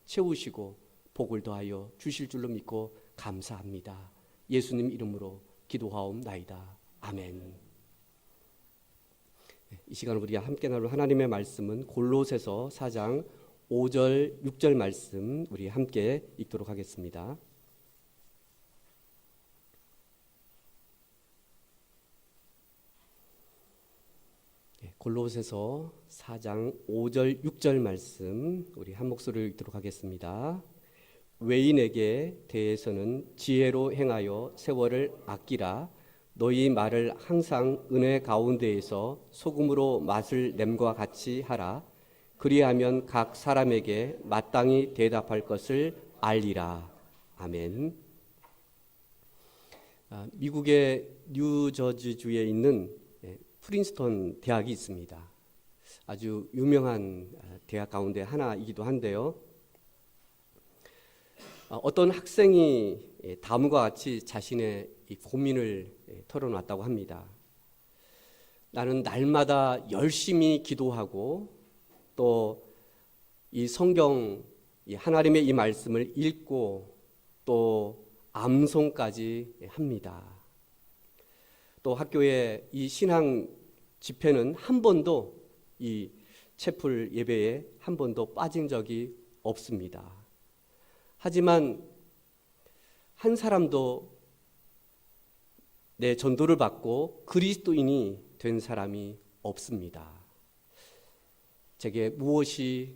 채우시고 복을 더하여 주실 줄로 믿고 감사합니다. 예수님 이름으로 기도하옵나이다. 아멘. 이 시간 우리 함께 나눌 하나님의 말씀은 골로새서 4장 5절 6절 말씀 우리 함께 읽도록 하겠습니다. 골로새서 4장 5절 6절 말씀 우리 한 목소리로 읽도록 하겠습니다. 외인에게 대해서는 지혜로 행하여 세월을 아끼라. 너희 말을 항상 은혜 가운데에서 소금으로 맛을 냄과 같이 하라. 그리하면 각 사람에게 마땅히 대답할 것을 알리라. 아멘. 미국의 뉴저지주에 있는 프린스턴 대학이 있습니다. 아주 유명한 대학 가운데 하나이기도 한데요. 어떤 학생이 다음과 같이 자신의 이 고민을 털어놨다고 합니다. 나는 날마다 열심히 기도하고 또 이 성경, 이 하나님의 이 말씀을 읽고 또 암송까지 합니다. 또 학교의 이 신앙 집회는 한 번도 이 채플 예배에 한 번도 빠진 적이 없습니다. 하지만 한 사람도 내 전도를 받고 그리스도인이 된 사람이 없습니다. 제게 무엇이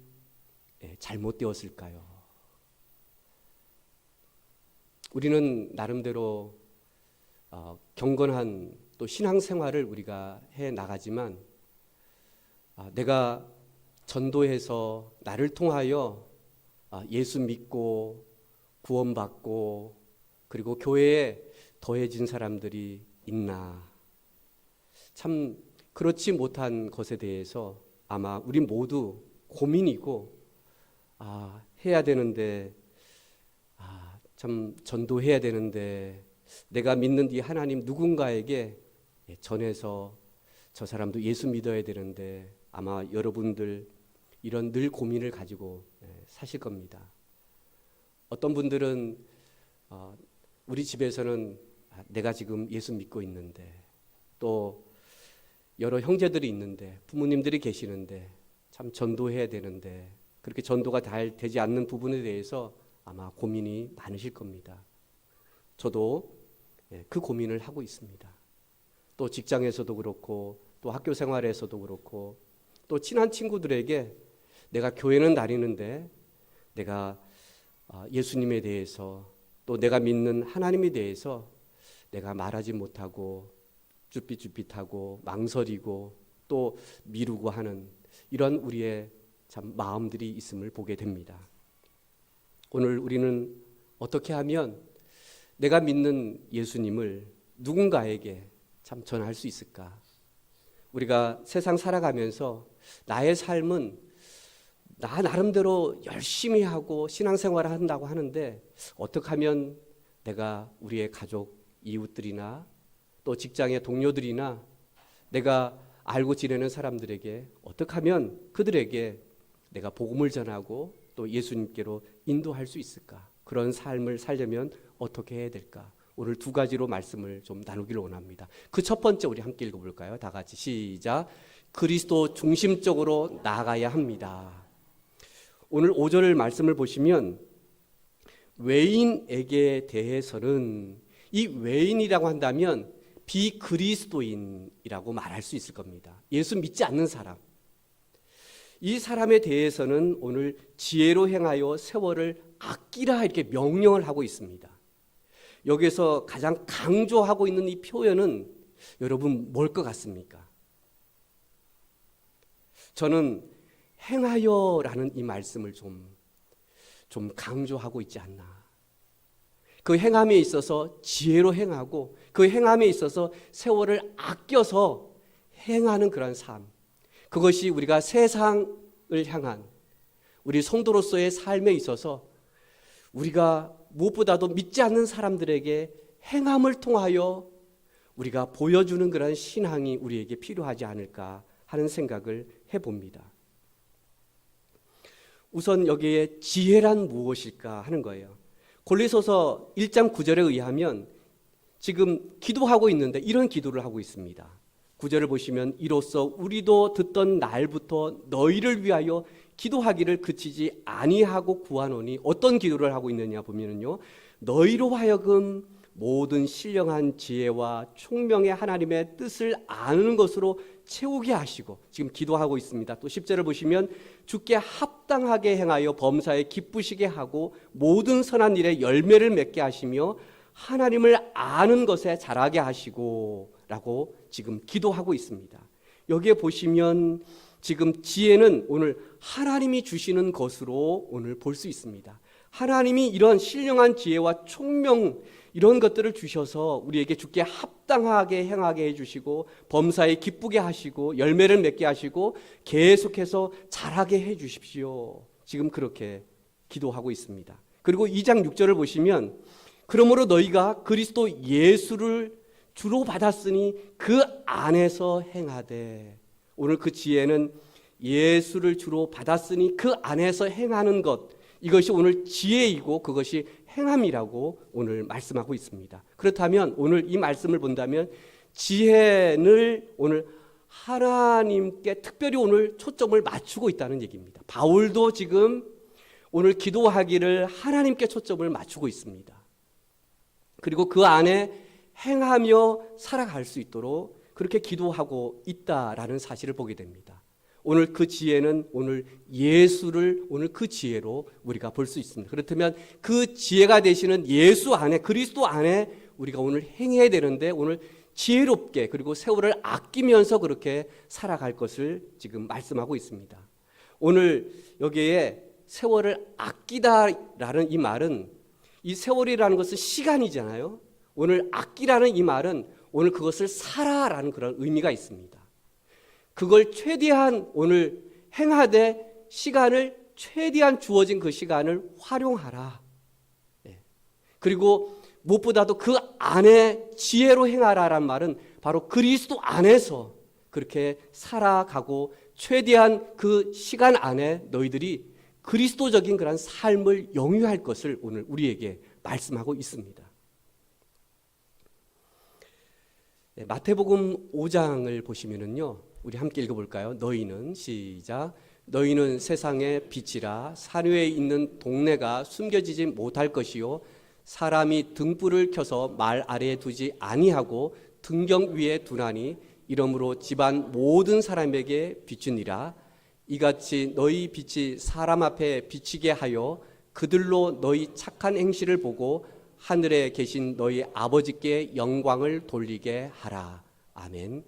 잘못되었을까요? 우리는 나름대로 경건한 또 신앙생활을 우리가 해 나가지만 내가 전도해서 나를 통하여 예수 믿고 구원받고 그리고 교회에 더해진 사람들이 있나? 참 그렇지 못한 것에 대해서 아마 우리 모두 고민이고 해야 되는데 참 전도해야 되는데 내가 믿는 이 하나님 누군가에게 전해서 저 사람도 예수 믿어야 되는데 아마 여러분들 이런 늘 고민을 가지고 사실 겁니다. 어떤 분들은 우리 집에서는 내가 지금 예수 믿고 있는데 또 여러 형제들이 있는데 부모님들이 계시는데 참 전도해야 되는데 그렇게 전도가 잘 되지 않는 부분에 대해서 아마 고민이 많으실 겁니다. 저도 그 고민을 하고 있습니다. 또 직장에서도 그렇고 또 학교 생활에서도 그렇고 또 친한 친구들에게 내가 교회는 다니는데 내가 예수님에 대해서 또 내가 믿는 하나님에 대해서 내가 말하지 못하고 쭈삣쭈삣하고 망설이고 또 미루고 하는 이런 우리의 참 마음들이 있음을 보게 됩니다. 오늘 우리는 어떻게 하면 내가 믿는 예수님을 누군가에게 참 전할 수 있을까? 우리가 세상 살아가면서 나의 삶은 나 나름대로 열심히 하고 신앙생활을 한다고 하는데 어떻게 하면 내가 우리의 가족, 이웃들이나 또 직장의 동료들이나 내가 알고 지내는 사람들에게 어떻게 하면 그들에게 내가 복음을 전하고 또 예수님께로 인도할 수 있을까? 그런 삶을 살려면 어떻게 해야 될까? 오늘 두 가지로 말씀을 좀 나누기를 원합니다. 그 첫 번째 우리 함께 읽어볼까요? 다 같이 시작. 그리스도 중심적으로 나아가야 합니다. 오늘 5절 말씀을 보시면 외인에게 대해서는 이 외인이라고 한다면 비그리스도인이라고 말할 수 있을 겁니다. 예수 믿지 않는 사람. 이 사람에 대해서는 오늘 지혜로 행하여 세월을 아끼라 이렇게 명령을 하고 있습니다. 여기서 가장 강조하고 있는 이 표현은 여러분 뭘 것 같습니까? 저는 행하여라는 이 말씀을 좀 강조하고 있지 않나. 그 행함에 있어서 지혜로 행하고 그 행함에 있어서 세월을 아껴서 행하는 그런 삶. 그것이 우리가 세상을 향한 우리 성도로서의 삶에 있어서 우리가 무엇보다도 믿지 않는 사람들에게 행함을 통하여 우리가 보여주는 그런 신앙이 우리에게 필요하지 않을까 하는 생각을 해봅니다. 우선 여기에 지혜란 무엇일까 하는 거예요. 골로새서 1장 9절에 의하면 지금 기도하고 있는데 이런 기도를 하고 있습니다. 9절을 보시면 이로써 우리도 듣던 날부터 너희를 위하여 기도하기를 그치지 아니하고 구하노니, 어떤 기도를 하고 있느냐 보면은요, 너희로 하여금 모든 신령한 지혜와 총명의 하나님의 뜻을 아는 것으로 채우게 하시고, 지금 기도하고 있습니다. 또 10절을 보시면 주께 합당하게 행하여 범사에 기쁘시게 하고 모든 선한 일에 열매를 맺게 하시며 하나님을 아는 것에 자라게 하시고 라고 지금 기도하고 있습니다. 여기에 보시면 지금 지혜는 오늘 하나님이 주시는 것으로 오늘 볼 수 있습니다. 하나님이 이런 신령한 지혜와 총명, 이런 것들을 주셔서 우리에게 주께 합당하게 행하게 해주시고 범사에 기쁘게 하시고 열매를 맺게 하시고 계속해서 자라게 해주십시오. 지금 그렇게 기도하고 있습니다. 그리고 2장 6절을 보시면 그러므로 너희가 그리스도 예수를 주로 받았으니 그 안에서 행하되, 오늘 그 지혜는 예수를 주로 받았으니 그 안에서 행하는 것, 이것이 오늘 지혜이고 그것이 행함이라고 오늘 말씀하고 있습니다. 그렇다면 오늘 이 말씀을 본다면 지혜를 오늘 하나님께 특별히 오늘 초점을 맞추고 있다는 얘기입니다. 바울도 지금 오늘 기도하기를 하나님께 초점을 맞추고 있습니다. 그리고 그 안에 행하며 살아갈 수 있도록 그렇게 기도하고 있다라는 사실을 보게 됩니다. 오늘 그 지혜는 오늘 예수를 오늘 그 지혜로 우리가 볼 수 있습니다. 그렇다면 그 지혜가 되시는 예수 안에, 그리스도 안에 우리가 오늘 행해야 되는데 오늘 지혜롭게 그리고 세월을 아끼면서 그렇게 살아갈 것을 지금 말씀하고 있습니다. 오늘 여기에 세월을 아끼다라는 이 말은, 이 세월이라는 것은 시간이잖아요. 오늘 아끼라는 이 말은 오늘 그것을 살아라는 그런 의미가 있습니다. 그걸 최대한 오늘 행하되 시간을 최대한 주어진 그 시간을 활용하라. 그리고 무엇보다도 그 안에 지혜로 행하라란 말은 바로 그리스도 안에서 그렇게 살아가고 최대한 그 시간 안에 너희들이 그리스도적인 그런 삶을 영위할 것을 오늘 우리에게 말씀하고 있습니다. 마태복음 5장을 보시면은요, 우리 함께 읽어볼까요? 너희는, 시작, 너희는 세상의 빛이라. 산 위에 있는 동네가 숨겨지지 못할 것이요 사람이 등불을 켜서 말 아래에 두지 아니하고 등경 위에 두나니 이러므로 집안 모든 사람에게 비추니라. 이같이 너희 빛이 사람 앞에 비치게 하여 그들로 너희 착한 행실을 보고 하늘에 계신 너희 아버지께 영광을 돌리게 하라. 아멘.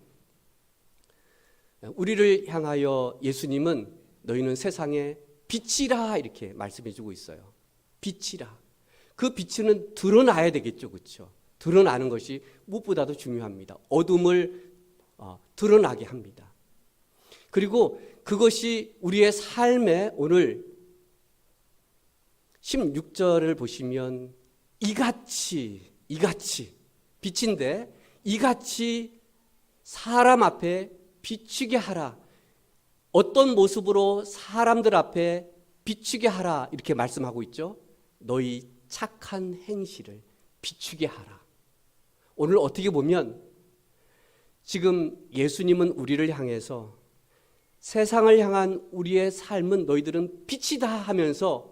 우리를 향하여 예수님은 너희는 세상의 빛이라 이렇게 말씀해 주고 있어요. 빛이라. 그 빛은 드러나야 되겠죠. 그렇죠? 드러나는 것이 무엇보다도 중요합니다. 어둠을 드러나게 합니다. 그리고 그것이 우리의 삶에 오늘 16절을 보시면 이같이 빛인데 이같이 사람 앞에 비추게 하라. 어떤 모습으로 사람들 앞에 비추게 하라 이렇게 말씀하고 있죠. 너희 착한 행실을 비추게 하라. 오늘 어떻게 보면 지금 예수님은 우리를 향해서 세상을 향한 우리의 삶은 너희들은 빛이다 하면서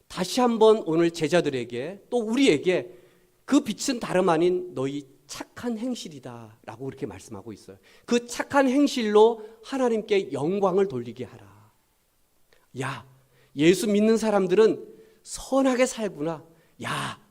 다시 한번 오늘 제자들에게 또 우리에게 그 빛은 다름 아닌 너희 착한 행실이다 라고 그렇게 말씀하고 있어요. 그 착한 행실로 하나님께 영광을 돌리게 하라. 야, 예수 믿는 사람들은 선하게 살구나. 야,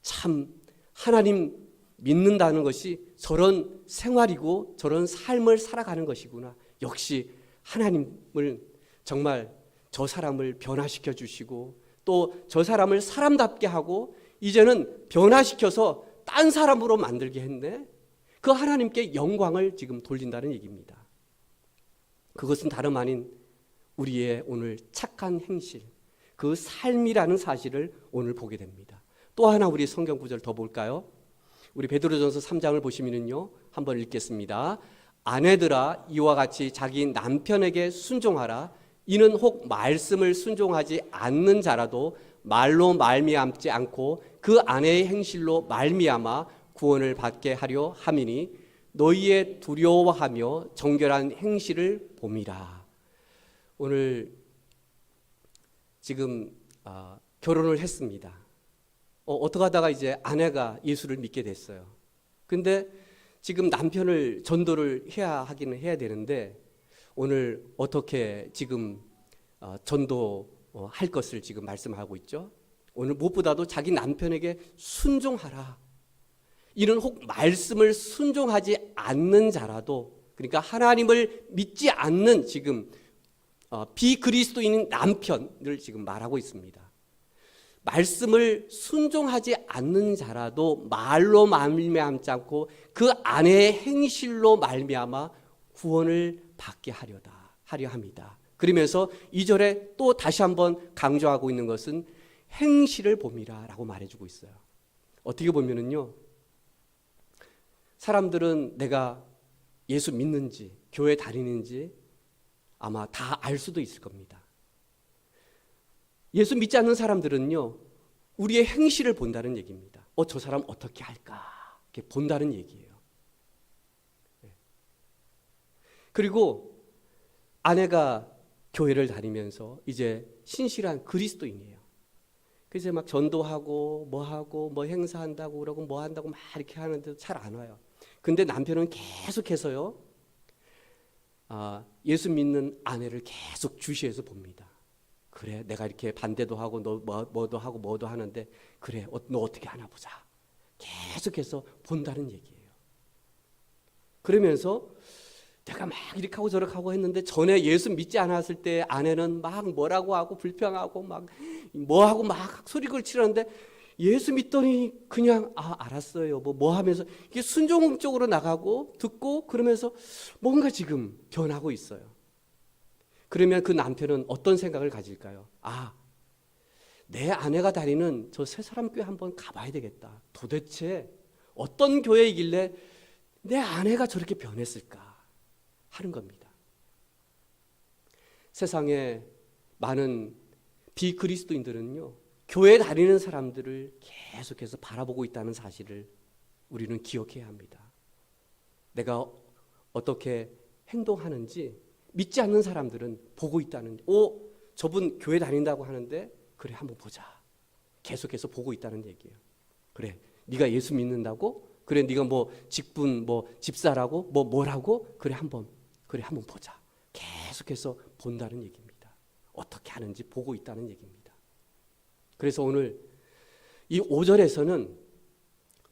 참 하나님 믿는다는 것이 저런 생활이고 저런 삶을 살아가는 것이구나. 역시 하나님을 정말 저 사람을 변화시켜 주시고 또 저 사람을 사람답게 하고 이제는 변화시켜서 딴 사람으로 만들게 했네. 그 하나님께 영광을 지금 돌린다는 얘기입니다. 그것은 다름 아닌 우리의 오늘 착한 행실, 그 삶이라는 사실을 오늘 보게 됩니다. 또 하나 우리 성경 구절 더 볼까요? 우리 베드로전서 3장을 보시면요, 한번 읽겠습니다. 아내들아 이와 같이 자기 남편에게 순종하라. 이는 혹 말씀을 순종하지 않는 자라도 말로 말미암지 않고 그 아내의 행실로 말미암아 구원을 받게 하려 함이니 너희의 두려워하며 정결한 행실을 봄이라. 오늘 지금 결혼을 했습니다. 어떻게 하다가 이제 아내가 예수를 믿게 됐어요. 근데 지금 남편을 전도를 하기는 해야 되는데 오늘 어떻게 지금 전도할 것을 지금 말씀하고 있죠. 오늘 무엇보다도 자기 남편에게 순종하라. 이는 혹 말씀을 순종하지 않는 자라도, 그러니까 하나님을 믿지 않는 지금 비그리스도인인 남편을 지금 말하고 있습니다. 말씀을 순종하지 않는 자라도 말로 말미암지 않고 그 아내의 행실로 말미암아 구원을 받게 하려 합니다. 그러면서 2절에 또 다시 한번 강조하고 있는 것은 행실을 봄이라 라고 말해주고 있어요. 어떻게 보면은요, 사람들은 내가 예수 믿는지 교회 다니는지 아마 다 알 수도 있을 겁니다. 예수 믿지 않는 사람들은요, 우리의 행실을 본다는 얘기입니다. 저 사람 어떻게 할까? 이렇게 본다는 얘기예요. 그리고 아내가 교회를 다니면서 이제 신실한 그리스도인이에요. 그래서 막 전도하고 뭐 행사한다고 그러고 뭐 한다고 막 이렇게 하는데도 잘 안 와요. 근데 남편은 계속해서요, 예수 믿는 아내를 계속 주시해서 봅니다. 그래, 내가 이렇게 반대도 하고 너 뭐도 하고 뭐도 하는데 그래, 너 어떻게 하나 보자. 계속해서 본다는 얘기예요. 그러면서 내가 막 이렇게 하고 저렇게 하고 했는데 전에 예수 믿지 않았을 때 아내는 막 뭐라고 하고 불평하고 막 뭐하고 막 소리를 치는데 예수 믿더니 그냥 알았어요 뭐 하면서 이게 순종적으로 나가고 듣고 그러면서 뭔가 지금 변하고 있어요. 그러면 그 남편은 어떤 생각을 가질까요? 내 아내가 다니는 저 새 사람 교회 한번 가봐야 되겠다. 도대체 어떤 교회이길래 내 아내가 저렇게 변했을까 하는 겁니다. 세상에 많은 비그리스도인들은요, 교회 다니는 사람들을 계속해서 바라보고 있다는 사실을 우리는 기억해야 합니다. 내가 어떻게 행동하는지 믿지 않는 사람들은 보고 있다는, 저분 교회 다닌다고 하는데 그래 한번 보자. 계속해서 보고 있다는 얘기예요. 그래, 네가 예수 믿는다고? 그래, 네가 뭐 직분 뭐 집사라고? 뭐라고? 그래 한번 보자. 계속해서 본다는 얘기입니다. 어떻게 하는지 보고 있다는 얘기입니다. 그래서 오늘 이 5절에서는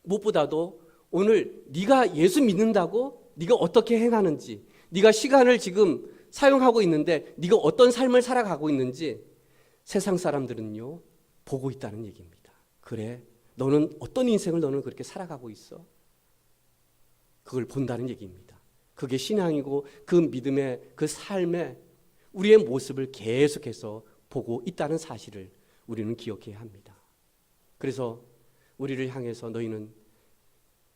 무엇보다도 오늘 네가 예수 믿는다고 네가 어떻게 행하는지, 네가 시간을 지금 사용하고 있는데 네가 어떤 삶을 살아가고 있는지 세상 사람들은요 보고 있다는 얘기입니다. 그래, 너는 어떤 인생을 너는 그렇게 살아가고 있어? 그걸 본다는 얘기입니다. 그게 신앙이고 그 믿음의 그 삶의 우리의 모습을 계속해서 보고 있다는 사실을 우리는 기억해야 합니다. 그래서 우리를 향해서 너희는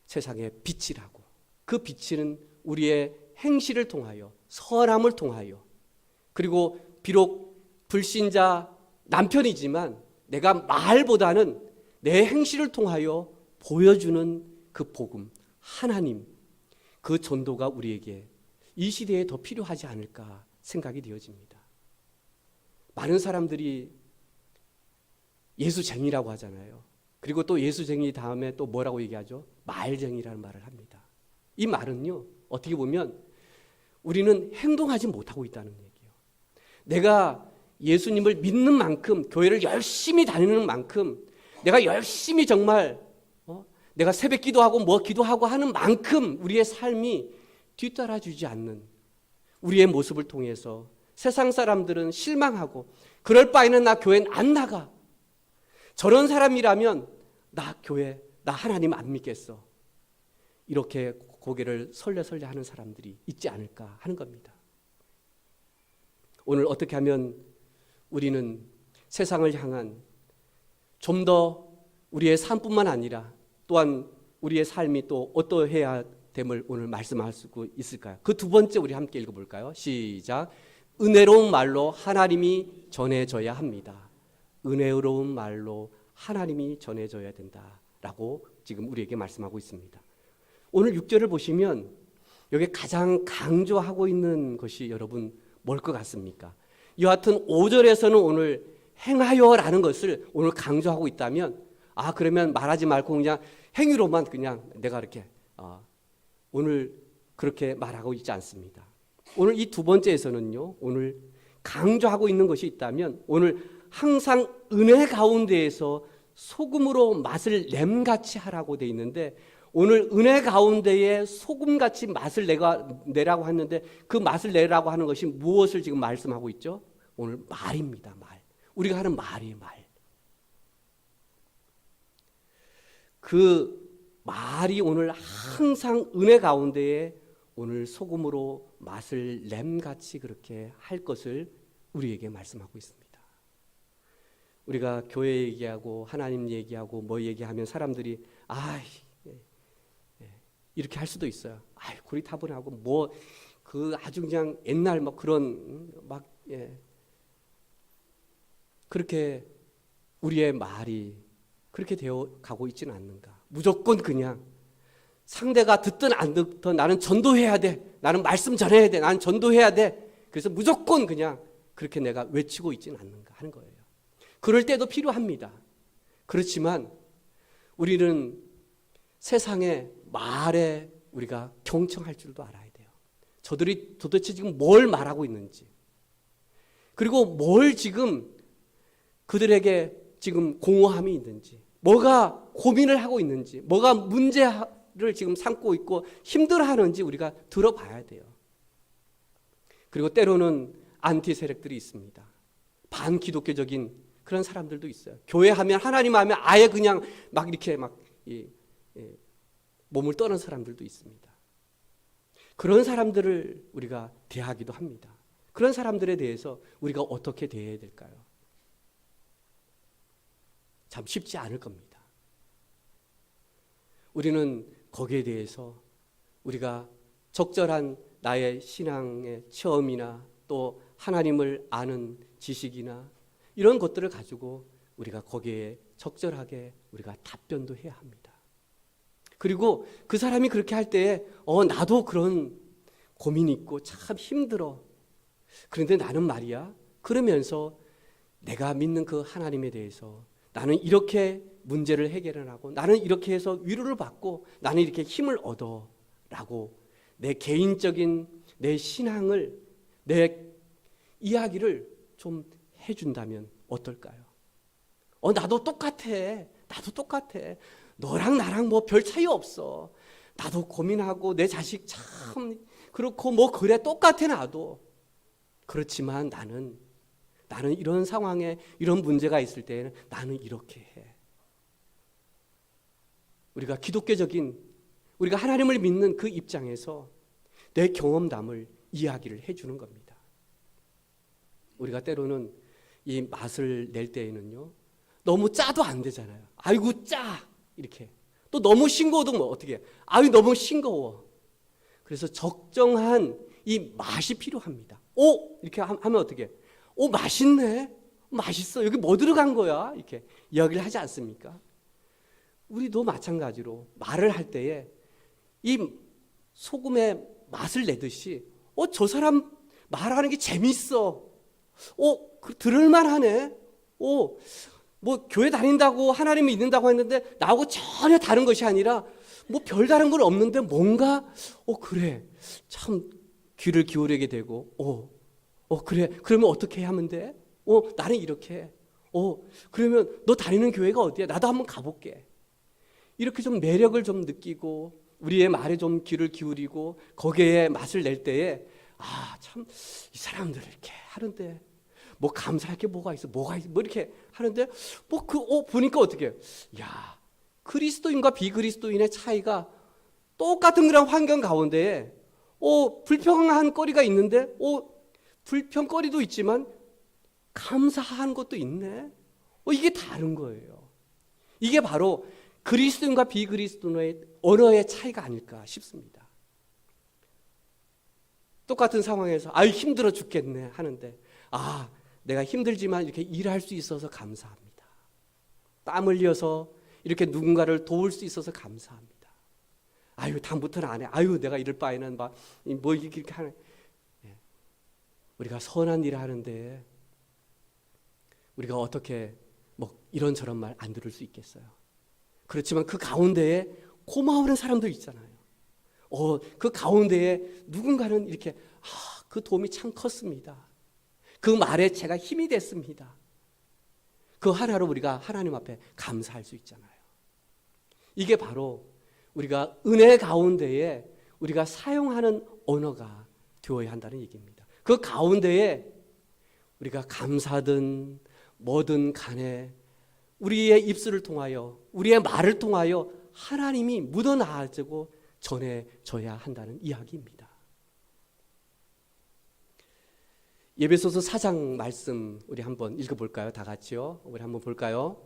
세상의 빛이라고, 그 빛은 우리의 행실을 통하여 선함을 통하여, 그리고 비록 불신자 남편이지만 내가 말보다는 내 행실을 통하여 보여주는 그 복음, 하나님, 그 전도가 우리에게 이 시대에 더 필요하지 않을까 생각이 되어집니다. 많은 사람들이 예수쟁이라고 하잖아요. 그리고 또 예수쟁이 다음에 또 뭐라고 얘기하죠? 말쟁이라는 말을 합니다. 이 말은요, 어떻게 보면 우리는 행동하지 못하고 있다는 얘기예요. 내가 예수님을 믿는 만큼, 교회를 열심히 다니는 만큼, 내가 열심히 정말 내가 새벽 기도하고 뭐 기도하고 하는 만큼 우리의 삶이 뒤따라주지 않는 우리의 모습을 통해서 세상 사람들은 실망하고, 그럴 바에는 나 교회는 안 나가. 저런 사람이라면 나 교회, 나 하나님 안 믿겠어. 이렇게 고개를 설레설레 하는 사람들이 있지 않을까 하는 겁니다. 오늘 어떻게 하면 우리는 세상을 향한 좀 더 우리의 삶뿐만 아니라 또한 우리의 삶이 또 어떠해야 됨을 오늘 말씀할 수 있을까요? 그 두 번째 우리 함께 읽어볼까요? 시작. 은혜로운 말로 하나님이 전해져야 합니다. 은혜로운 말로 하나님이 전해져야 된다라고 지금 우리에게 말씀하고 있습니다. 오늘 6절을 보시면 여기 가장 강조하고 있는 것이 여러분 뭘 것 같습니까? 여하튼 5절에서는 오늘 행하여라는 것을 오늘 강조하고 있다면 그러면 말하지 말고 그냥 행위로만 그냥 내가 이렇게 오늘 그렇게 말하고 있지 않습니다. 오늘 이 두 번째에서는요, 오늘 강조하고 있는 것이 있다면 오늘 항상 은혜 가운데에서 소금으로 맛을 냄같이 하라고 돼 있는데 오늘 은혜 가운데에 소금같이 맛을 내라고 했는데 그 맛을 내라고 하는 것이 무엇을 지금 말씀하고 있죠? 오늘 말입니다. 말. 우리가 하는 말이에요. 말. 그 말이 오늘 항상 은혜 가운데에 오늘 소금으로 맛을 냄같이 그렇게 할 것을 우리에게 말씀하고 있습니다. 우리가 교회 얘기하고 하나님 얘기하고 뭐 얘기하면 사람들이 이렇게 할 수도 있어요. 고리타분하고 뭐 그 아주 그냥 옛날 뭐 그런 그렇게 우리의 말이 그렇게 되어 가고 있지는 않는가. 무조건 그냥 상대가 듣든 안 듣든 나는 전도해야 돼. 나는 말씀 전해야 돼. 나는 전도해야 돼. 그래서 무조건 그냥 그렇게 내가 외치고 있지는 않는가 하는 거예요. 그럴 때도 필요합니다. 그렇지만 우리는 세상의 말에 우리가 경청할 줄도 알아야 돼요. 저들이 도대체 지금 뭘 말하고 있는지, 그리고 뭘 지금 그들에게 지금 공허함이 있는지, 뭐가 고민을 하고 있는지, 뭐가 문제를 지금 삼고 있고 힘들어하는지 우리가 들어봐야 돼요. 그리고 때로는 안티 세력들이 있습니다. 반기독교적인 그런 사람들도 있어요. 교회 하면 하나님 하면 아예 그냥 막 이렇게 몸을 떠는 사람들도 있습니다. 그런 사람들을 우리가 대하기도 합니다. 그런 사람들에 대해서 우리가 어떻게 대해야 될까요? 참 쉽지 않을 겁니다. 우리는 거기에 대해서 우리가 적절한 나의 신앙의 체험이나 또 하나님을 아는 지식이나 이런 것들을 가지고 우리가 거기에 적절하게 우리가 답변도 해야 합니다. 그리고 그 사람이 그렇게 할 때에 나도 그런 고민이 있고 참 힘들어. 그런데 나는 말이야 그러면서 내가 믿는 그 하나님에 대해서 나는 이렇게 문제를 해결을 하고 나는 이렇게 해서 위로를 받고 나는 이렇게 힘을 얻어 라고 내 개인적인 내 신앙을 내 이야기를 좀 해준다면 어떨까요? 나도 똑같아. 나도 똑같아. 너랑 나랑 뭐 별 차이 없어. 나도 고민하고 내 자식 참 그렇고 뭐 그래 똑같아 나도. 그렇지만 나는 이런 상황에 이런 문제가 있을 때는 나는 이렇게 해. 우리가 기독교적인 우리가 하나님을 믿는 그 입장에서 내 경험담을 이야기를 해주는 겁니다. 우리가 때로는 이 맛을 낼 때에는요 너무 짜도 안 되잖아요. 아이고 짜 이렇게. 또 너무 싱거워도 뭐 어떻게 해. 너무 싱거워. 그래서 적정한 이 맛이 필요합니다. 이렇게 하면 어떻게 해. 맛있네. 맛있어. 여기 뭐 들어간 거야? 이렇게 이야기를 하지 않습니까? 우리도 마찬가지로 말을 할 때에 이 소금의 맛을 내듯이 저 사람 말하는 게 재밌어. 들을만하네. 뭐 교회 다닌다고 하나님을 믿는다고 했는데 나하고 전혀 다른 것이 아니라 뭐 별다른 건 없는데 뭔가 그래 참 귀를 기울이게 되고 그래 그러면 어떻게 하면 돼? 나는 이렇게 그러면 너 다니는 교회가 어디야? 나도 한번 가볼게. 이렇게 좀 매력을 좀 느끼고 우리의 말에 좀 귀를 기울이고 거기에 맛을 낼 때에 참 이 사람들 이렇게 하는데 뭐 감사할 게 뭐가 있어? 뭐 이렇게 하는데 보니까 어떻게? 야, 그리스도인과 비그리스도인의 차이가 똑같은 그런 환경 가운데에 불평한 거리가 있는데 불평거리도 있지만 감사한 것도 있네. 이게 다른 거예요. 이게 바로 그리스도인과 비그리스도인의 언어의 차이가 아닐까 싶습니다. 똑같은 상황에서 아유 힘들어 죽겠네 하는데 아 내가 힘들지만 이렇게 일할 수 있어서 감사합니다. 땀 흘려서 이렇게 누군가를 도울 수 있어서 감사합니다. 아유 다음부터는 안 해. 아유 내가 이럴 바에는 막 뭐 이렇게 하는. 우리가 선한 일을 하는데 우리가 어떻게 뭐 이런저런 말 안 들을 수 있겠어요. 그렇지만 그 가운데에 고마워하는 사람도 있잖아요. 그 가운데에 누군가는 이렇게 그 도움이 참 컸습니다. 그 말에 제가 힘이 됐습니다. 그 하나로 우리가 하나님 앞에 감사할 수 있잖아요. 이게 바로 우리가 은혜 가운데에 우리가 사용하는 언어가 되어야 한다는 얘기입니다. 그 가운데에 우리가 감사든 뭐든 간에 우리의 입술을 통하여 우리의 말을 통하여 하나님이 묻어나가지고 전해져야 한다는 이야기입니다. 예배소서 4장 말씀 우리 한번 읽어볼까요? 다 같이요. 우리 한번 볼까요?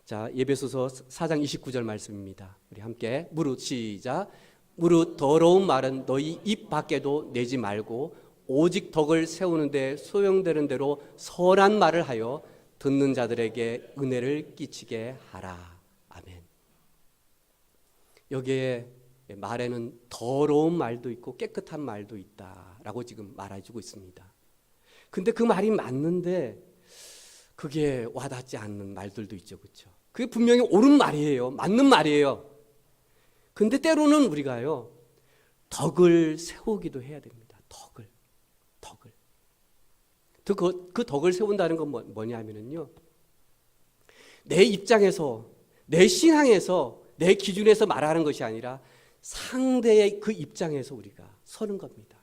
자, 예배소서 4장 29절 말씀입니다. 우리 함께 무릇 시작. 무릇 더러운 말은 너희 입 밖에도 내지 말고 오직 덕을 세우는데 소용되는 대로 선한 말을 하여 듣는 자들에게 은혜를 끼치게 하라. 아멘. 여기에 말에는 더러운 말도 있고 깨끗한 말도 있다라고 지금 말해주고 있습니다. 근데 그 말이 맞는데 그게 와닿지 않는 말들도 있죠. 그렇죠? 그게 분명히 옳은 말이에요. 맞는 말이에요. 근데 때로는 우리가요. 덕을 세우기도 해야 됩니다. 덕을. 그 덕을 세운다는 건 뭐냐면요. 내 입장에서, 내 신앙에서, 내 기준에서 말하는 것이 아니라 상대의 그 입장에서 우리가 서는 겁니다.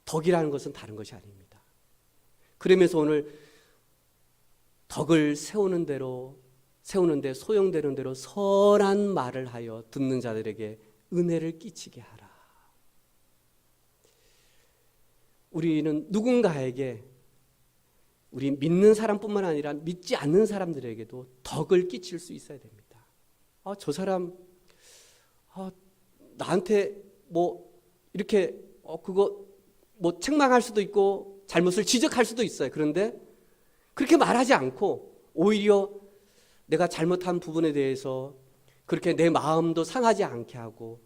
덕이라는 것은 다른 것이 아닙니다. 그러면서 오늘 덕을 세우는데 소용되는 대로 선한 말을 하여 듣는 자들에게 은혜를 끼치게 하라. 우리는 누군가에게 우리 믿는 사람뿐만 아니라 믿지 않는 사람들에게도 덕을 끼칠 수 있어야 됩니다. 저 사람 나한테 뭐 이렇게 그거 뭐 책망할 수도 있고 잘못을 지적할 수도 있어요. 그런데 그렇게 말하지 않고 오히려 내가 잘못한 부분에 대해서 그렇게 내 마음도 상하지 않게 하고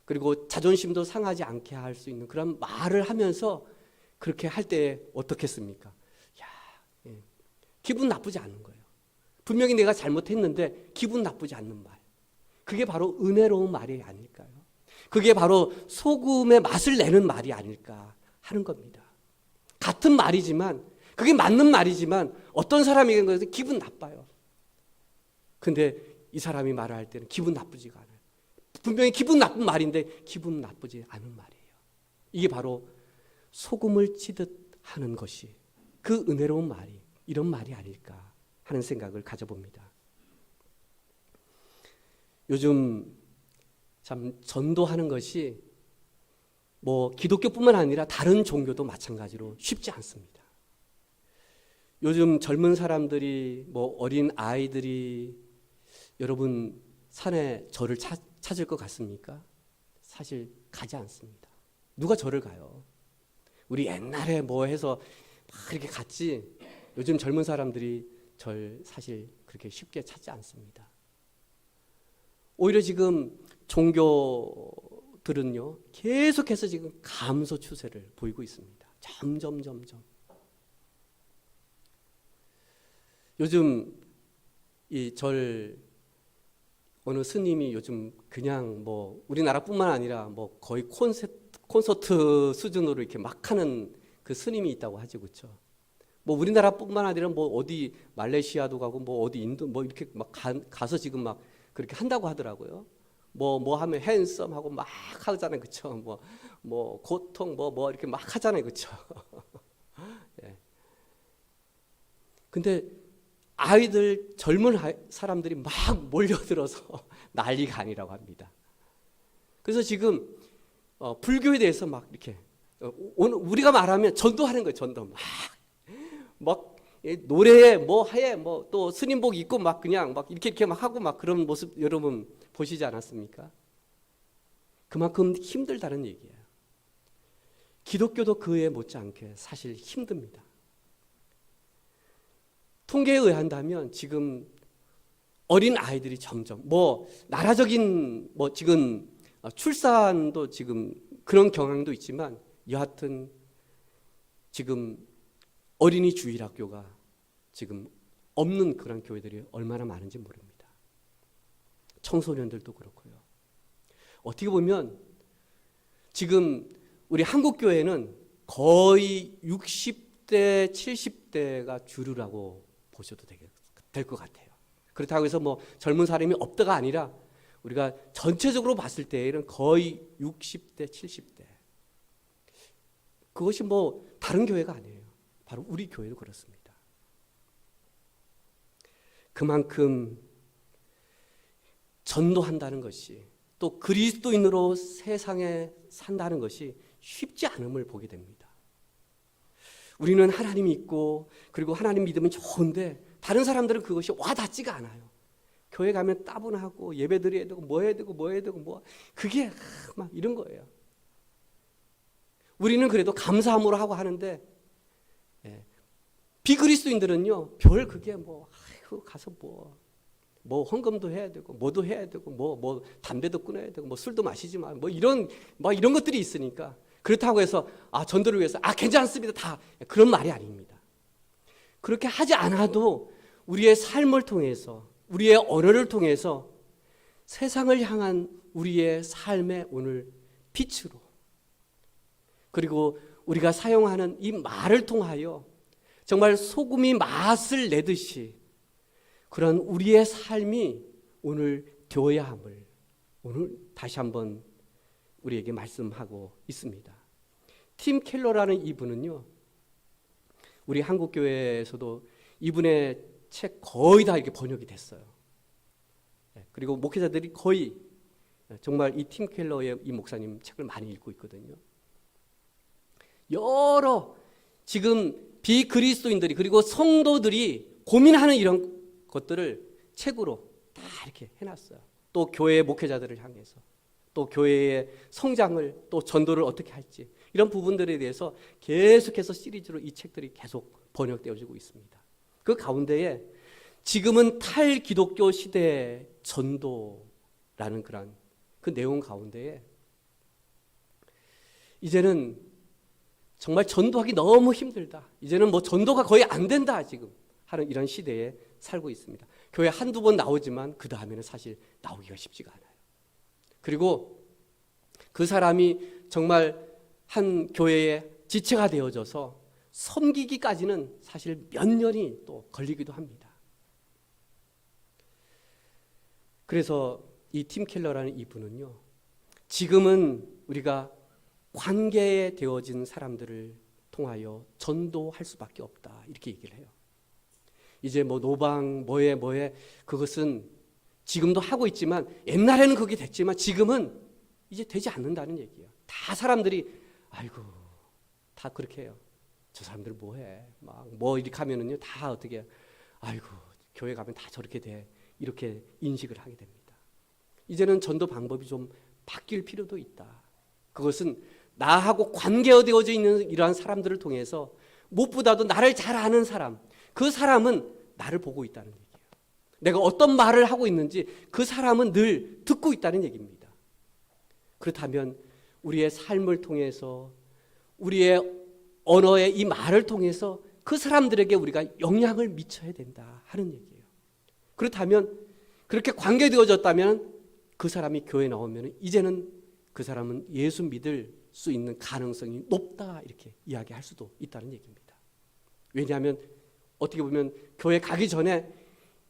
그리고 자존심도 상하지 않게 할 수 있는 그런 말을 하면서 그렇게 할 때 어떻겠습니까? 기분 나쁘지 않은 거예요. 분명히 내가 잘못했는데 기분 나쁘지 않는 말. 그게 바로 은혜로운 말이 아닐까요? 그게 바로 소금의 맛을 내는 말이 아닐까 하는 겁니다. 같은 말이지만 그게 맞는 말이지만 어떤 사람에게는 기분 나빠요. 근데 이 사람이 말을 할 때는 기분 나쁘지가 않아요. 분명히 기분 나쁜 말인데 기분 나쁘지 않은 말이에요. 이게 바로 소금을 치듯 하는 것이 그 은혜로운 말이 이런 말이 아닐까 하는 생각을 가져봅니다. 요즘 참 전도하는 것이 뭐 기독교뿐만 아니라 다른 종교도 마찬가지로 쉽지 않습니다. 요즘 젊은 사람들이 뭐 어린 아이들이 여러분 산에 절을 찾을 것 같습니까? 사실 가지 않습니다. 누가 절을 가요? 우리 옛날에 뭐 해서 막 이렇게 갔지 요즘 젊은 사람들이 절 사실 그렇게 쉽게 찾지 않습니다. 오히려 지금 종교들은요 계속해서 지금 감소 추세를 보이고 있습니다. 점점 요즘 이 절 어느 스님이 요즘 그냥 뭐 우리나라뿐만 아니라 뭐 거의 콘서트 수준으로 이렇게 막 하는 그 스님이 있다고 하죠, 그렇죠? 뭐 우리나라뿐만 아니라 뭐 어디 말레이시아도 가고 뭐 어디 인도 뭐 이렇게 막 가서 지금 막 그렇게 한다고 하더라고요. 뭐 하면 핸섬 하고 막 하잖아요, 그렇죠? 뭐 고통 뭐 이렇게 막 하잖아요, 그렇죠? 예. 근데 아이들 젊은 사람들이 막 몰려들어서 난리가 아니라고 합니다. 그래서 지금 불교에 대해서 막 이렇게 오늘 우리가 말하면 전도하는 거예요. 전도 막 노래에 뭐 하에 뭐 또 스님복 입고 막 그냥 막 이렇게 막 하고 막 그런 모습 여러분 보시지 않았습니까? 그만큼 힘들다는 얘기예요. 기독교도 그에 못지않게 사실 힘듭니다. 통계에 의한다면 지금 어린 아이들이 점점 나라적인 지금 출산도 지금 그런 경향도 있지만 여하튼 지금 어린이 주일학교가 지금 없는 그런 교회들이 얼마나 많은지 모릅니다. 청소년들도 그렇고요. 어떻게 보면 지금 우리 한국 교회는 거의 60대, 70대가 주류라고 보셔도 될 것 같아요. 그렇다고 해서 젊은 사람이 없다가 아니라 우리가 전체적으로 봤을 때에는 거의 60대, 70대. 그것이 다른 교회가 아니에요. 바로 우리 교회도 그렇습니다. 그만큼 전도한다는 것이 또 그리스도인으로 세상에 산다는 것이 쉽지 않음을 보게 됩니다. 우리는 하나님이 있고 그리고 하나님 믿으면 좋은데 다른 사람들은 그것이 와닿지가 않아요. 교회 가면 따분하고 예배 드려야 되고 뭐 해야 되고 그게 막 이런 거예요. 우리는 그래도 감사함으로 하고 하는데 비그리스도인들은요 별 그게 가서 헌금도 해야 되고 뭐도 해야 되고 담배도 끊어야 되고 술도 마시지 마 이런 것들이 있으니까 그렇다고 해서 전도를 위해서 괜찮습니다 다 그런 말이 아닙니다. 그렇게 하지 않아도 우리의 삶을 통해서 우리의 언어를 통해서 세상을 향한 우리의 삶의 오늘 빛으로 그리고 우리가 사용하는 이 말을 통하여 정말 소금이 맛을 내듯이 그런 우리의 삶이 오늘 되어야 함을 오늘 다시 한번 우리에게 말씀하고 있습니다. 팀 켈러라는 이분은요, 우리 한국교회에서도 이분의 책 거의 다 이렇게 번역이 됐어요. 그리고 목회자들이 거의 정말 이 팀 켈러의 이 목사님 책을 많이 읽고 있거든요. 여러 지금 비그리스도인들이 그리고 성도들이 고민하는 이런 것들을 책으로 다 이렇게 해놨어요. 또 교회의 목회자들을 향해서 또 교회의 성장을 또 전도를 어떻게 할지 이런 부분들에 대해서 계속해서 시리즈로 이 책들이 계속 번역되어지고 있습니다. 그 가운데에 지금은 탈기독교 시대의 전도라는 그런 그 내용 가운데에 이제는 정말 전도하기 너무 힘들다. 이제는 전도가 거의 안 된다 지금 하는 이런 시대에 살고 있습니다. 교회 한두 번 나오지만 그 다음에는 사실 나오기가 쉽지가 않아요. 그리고 그 사람이 정말 한 교회의 지체가 되어져서 섬기기까지는 사실 몇 년이 또 걸리기도 합니다. 그래서 이 팀 켈러라는 이분은요, 지금은 우리가 관계에 되어진 사람들을 통하여 전도할 수밖에 없다 이렇게 얘기를 해요. 이제 노방 뭐에 그것은 지금도 하고 있지만 옛날에는 그게 됐지만 지금은 이제 되지 않는다는 얘기예요. 다 사람들이 아이고 다 그렇게 해요. 저 사람들 뭐해 이렇게 하면은요 다 어떻게 아이고 교회 가면 다 저렇게 돼 이렇게 인식을 하게 됩니다. 이제는 전도 방법이 좀 바뀔 필요도 있다. 그것은 나하고 관계되어져 있는 이러한 사람들을 통해서 무엇보다도 나를 잘 아는 사람, 그 사람은 나를 보고 있다는 얘기예요. 내가 어떤 말을 하고 있는지 그 사람은 늘 듣고 있다는 얘기입니다. 그렇다면 우리의 삶을 통해서 우리의 언어의 이 말을 통해서 그 사람들에게 우리가 영향을 미쳐야 된다 하는 얘기예요. 그렇다면 그렇게 관계되어졌다면 그 사람이 교회에 나오면 이제는 그 사람은 예수 믿을 수 있는 가능성이 높다 이렇게 이야기할 수도 있다는 얘기입니다. 왜냐하면 어떻게 보면 교회 가기 전에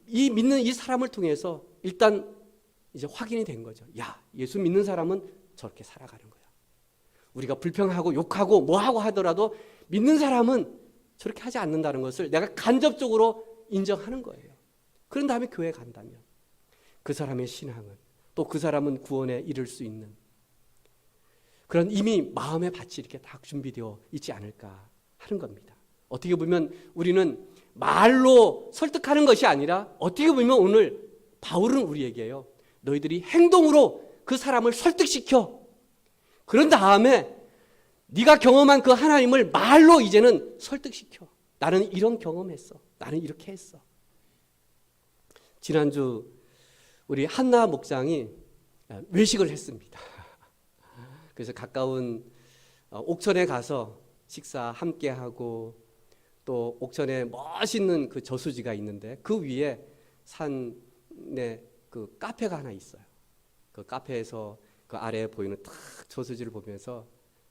이 믿는 이 사람을 통해서 일단 이제 확인이 된 거죠. 야, 예수 믿는 사람은 저렇게 살아가는 거야. 우리가 불평하고 욕하고 뭐하고 하더라도 믿는 사람은 저렇게 하지 않는다는 것을 내가 간접적으로 인정하는 거예요. 그런 다음에 교회에 간다면 그 사람의 신앙은 또 그 사람은 구원에 이를 수 있는 그런 이미 마음의 밭이 이렇게 딱 준비되어 있지 않을까 하는 겁니다. 어떻게 보면 우리는 말로 설득하는 것이 아니라 어떻게 보면 오늘 바울은 우리에게요. 너희들이 행동으로 그 사람을 설득시켜. 그런 다음에 네가 경험한 그 하나님을 말로 이제는 설득시켜. 나는 이런 경험했어. 나는 이렇게 했어. 지난주 우리 한나 목장이 외식을 했습니다. 그래서 가까운 옥천에 가서 식사 함께 하고, 또 옥천에 멋있는 그 저수지가 있는데 그 위에 산에 그 카페가 하나 있어요. 그 카페에서 그 아래에 보이는 탁 저수지를 보면서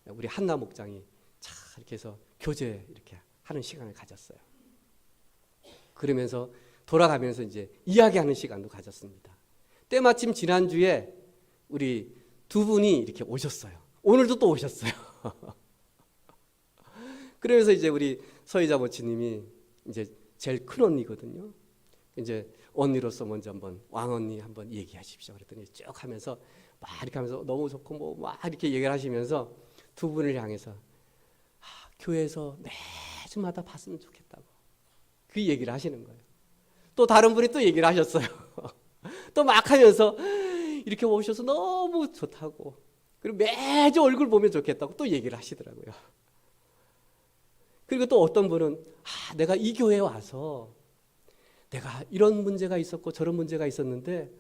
우리 한나 목장이 차 이렇게 해서 교제 이렇게 하는 시간을 가졌어요. 그러면서 돌아가면서 이제 이야기하는 시간도 가졌습니다. 때마침 지난주에 우리 두 분이 이렇게 오셨어요. 오늘도 또 오셨어요. 그러면서 이제 우리 서희자 모치님이 이제 제일 큰 언니거든요. 이제 언니로서 먼저 한번 왕언니 한번 얘기하십시오. 그랬더니 쭉 하면서 막 이렇게 하면서 너무 좋고 뭐 막 이렇게 얘기를 하시면서 두 분을 향해서 교회에서 매주마다 봤으면 좋겠다고 그 얘기를 하시는 거예요. 또 다른 분이 또 얘기를 하셨어요. 또 막 하면서 이렇게 오셔서 너무 좋다고, 그리고 매주 얼굴 보면 좋겠다고 또 얘기를 하시더라고요. 그리고 또 어떤 분은 내가 이 교회에 와서 내가 이런 문제가 있었고 저런 문제가 있었는데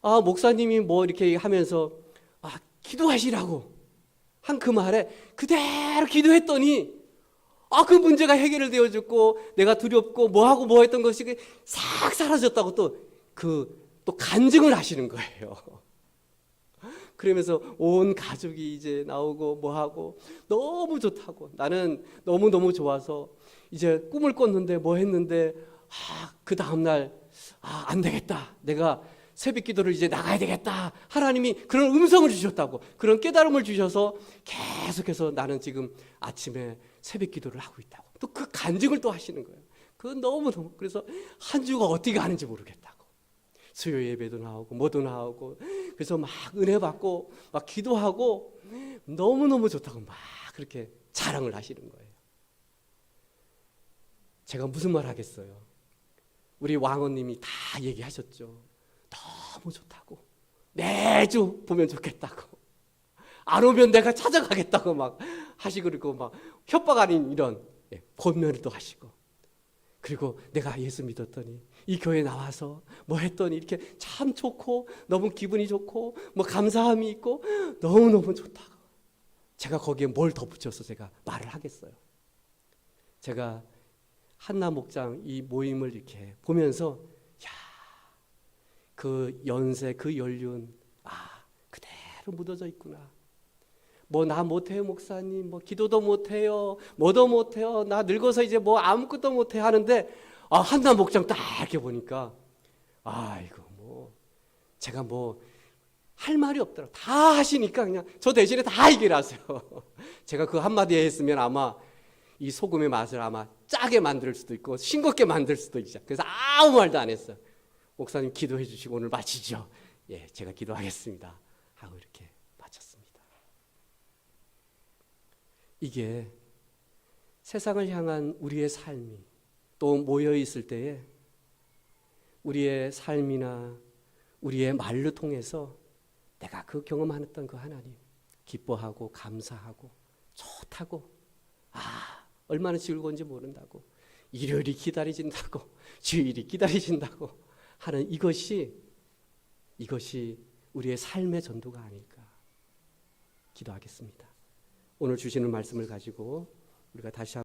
목사님이 뭐 이렇게 하면서 기도하시라고 한 그 말에 그대로 기도했더니 그 문제가 해결되어 졌고 내가 두렵고 뭐하고 뭐 했던 것이 싹 사라졌다고 또 간증을 하시는 거예요. 그러면서 온 가족이 이제 나오고 뭐하고 너무 좋다고, 나는 너무너무 좋아서 이제 꿈을 꿨는데 뭐 했는데 그 다음날 안 되겠다, 내가 새벽 기도를 이제 나가야 되겠다, 하나님이 그런 음성을 주셨다고, 그런 깨달음을 주셔서 계속해서 나는 지금 아침에 새벽 기도를 하고 있다고 또 그 간증을 또 하시는 거예요. 그건 너무너무, 그래서 한 주가 어떻게 가는지 모르겠다고, 수요 예배도 나오고 뭐도 나오고, 그래서 막 은혜 받고 막 기도하고 너무너무 좋다고 막 그렇게 자랑을 하시는 거예요. 제가 무슨 말 하겠어요. 우리 왕언님이 다 얘기하셨죠. 너무 좋다고, 매주 보면 좋겠다고, 안 오면 내가 찾아가겠다고 막 하시고, 그리고 막 협박 아닌 이런 권면을 또 하시고, 그리고 내가 예수 믿었더니 이 교회 나와서 뭐 했더니 이렇게 참 좋고 너무 기분이 좋고 뭐 감사함이 있고 너무너무 좋다고. 제가 거기에 뭘 덧붙여서 제가 말을 하겠어요. 제가 한나 목장 이 모임을 이렇게 보면서 그 연세, 그 연륜 그대로 묻어져 있구나. 뭐 나 못해요 목사님, 뭐 기도도 못해요, 뭐도 못해요, 나 늙어서 이제 뭐 아무것도 못해 하는데 한나 목장 딱 이렇게 보니까 이거 뭐 제가 뭐 할 말이 없더라고. 다 하시니까 그냥 저 대신에 다 얘기를 하세요. 제가 그 한마디 했으면 아마 이 소금의 맛을 아마 짜게 만들 수도 있고 싱겁게 만들 수도 있죠. 그래서 아무 말도 안 했어요. 목사님 기도해 주시고 오늘 마치죠. 예, 제가 기도하겠습니다 하고 이렇게 마쳤습니다. 이게 세상을 향한 우리의 삶이 또 모여 있을 때에 우리의 삶이나 우리의 말로 통해서 내가 그 경험했던 그 하나님 기뻐하고 감사하고 좋다고, 얼마나 즐거운지 모른다고, 일요일이 기다려진다고, 주일이 기다려진다고 하는 이것이 우리의 삶의 전도가 아닐까 기도하겠습니다. 오늘 주시는 말씀을 가지고 우리가 다시